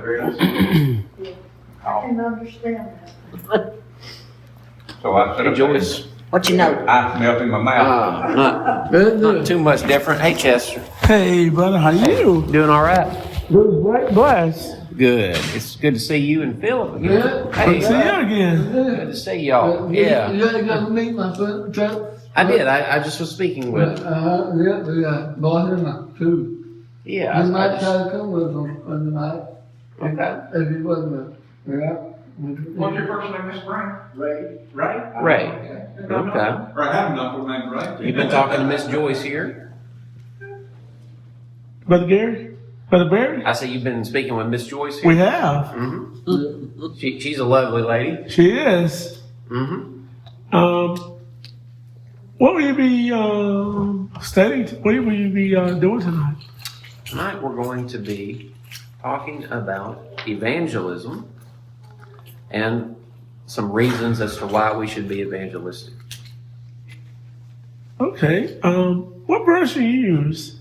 I can understand that. So I said, Hey, Joyce. What you know? ice melt in my mouth. Not too much different. Hey, Chester. Hey, brother, how you? Doing all right? Good, blessed. Good. It's good to see you and Philip again. Hey, See you again. good to see y'all. Yeah, You gotta go meet my friend, Chuck. I did. I just was speaking with. Yeah, bought him a food. Yeah, You I might just, try to come with him on the night. okay. If he wasn't, yeah. What's your first name, Miss Brown? Ray. Ray? Ray. Okay. Okay. I have an uncle named Ray. You've been talking to Miss Joyce here. Brother Gary? Brother Barry? I say you've been speaking with Miss Joyce here. We have. Mm-hmm. She's a lovely lady. She is. Mm-hmm. What will you be studying? What will you be doing tonight? Tonight we're going to be talking about evangelism and some reasons as to why we should be evangelistic. Okay. What version you use?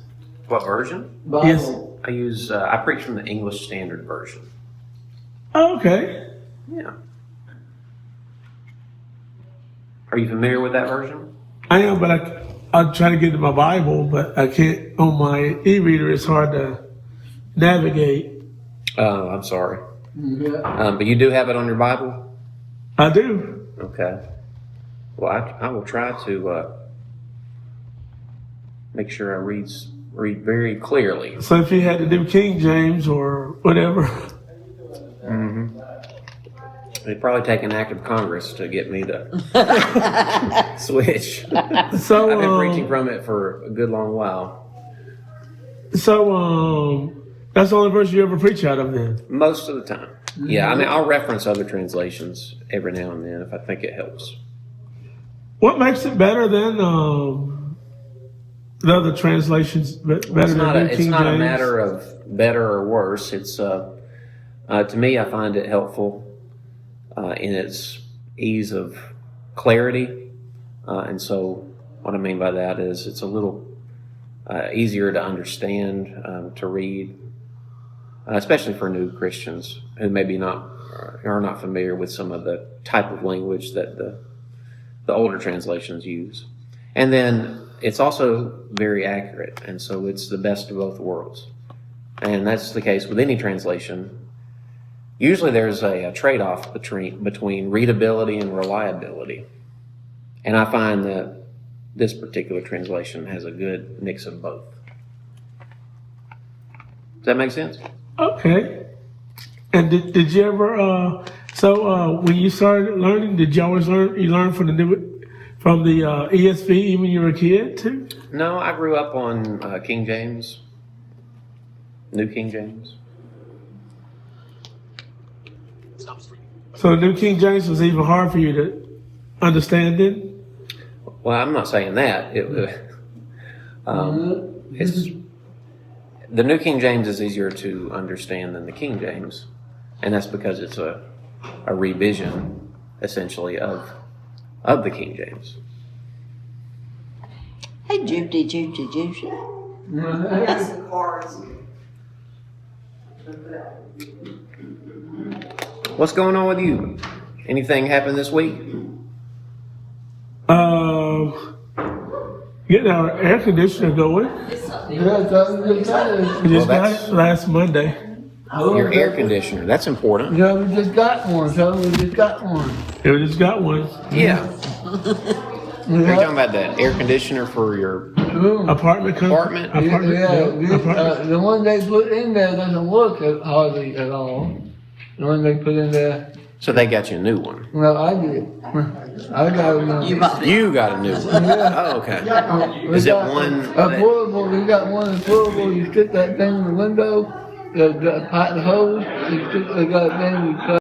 What version? Bible. I preach from the English Standard Version. Oh, okay. Yeah. Are you familiar with that version? I am, but I try to get to my Bible, but I can't on my e-reader. It's hard to navigate. I'm sorry. Yeah. But you do have it on your Bible? I do. Okay. Well, I will try to make sure I read very clearly. So if you had to do King James or whatever. Mm-hmm. It'd probably take an act of Congress to get me to switch. So I've been preaching from it for a good long while. So that's the only verse you ever preach out of then? Most of the time. Yeah, I mean, I'll reference other translations every now and then if I think it helps. What makes it better than the other translations? Better It's than not, New it's King not a James? matter of better or worse. It's to me, I find it helpful in its ease of clarity. And so what I mean by that is it's a little easier to understand, to read, especially for new Christians who maybe are not familiar with some of the type of language that the older translations use. And then it's also very accurate, and so it's the best of both worlds. And that's the case with any translation. Usually there's a trade-off between readability and reliability. And I find that this particular translation has a good mix of both. Does that make sense? Okay. And did you ever? When you started learning, did you always learn from the ESV even when you were a kid too? No, I grew up on King James, New King James. So New King James was even hard for you to understand it? Well, I'm not saying that. It's the New King James is easier to understand than the King James, and that's because it's a revision, essentially, of the King James. Hey, Judy. Yes, of course. What's going on with you? Anything happened this week? Getting our air conditioner going. Yeah, We just got that's- it last Monday. Your air conditioner. That's important. Yeah, we just got one, so we just got one. Yeah, we just got one. Yeah. Are you talking about the air conditioner for your Room. Apartment. apartment? The one they put in there doesn't work hardly at all. The one they put in there, So they got you a new one. well, I did. I got one. You got a new one. Oh, okay. Is it one A that- portable, we got one that's portable, you stick that thing in the window, the hose, you got a thing you cut.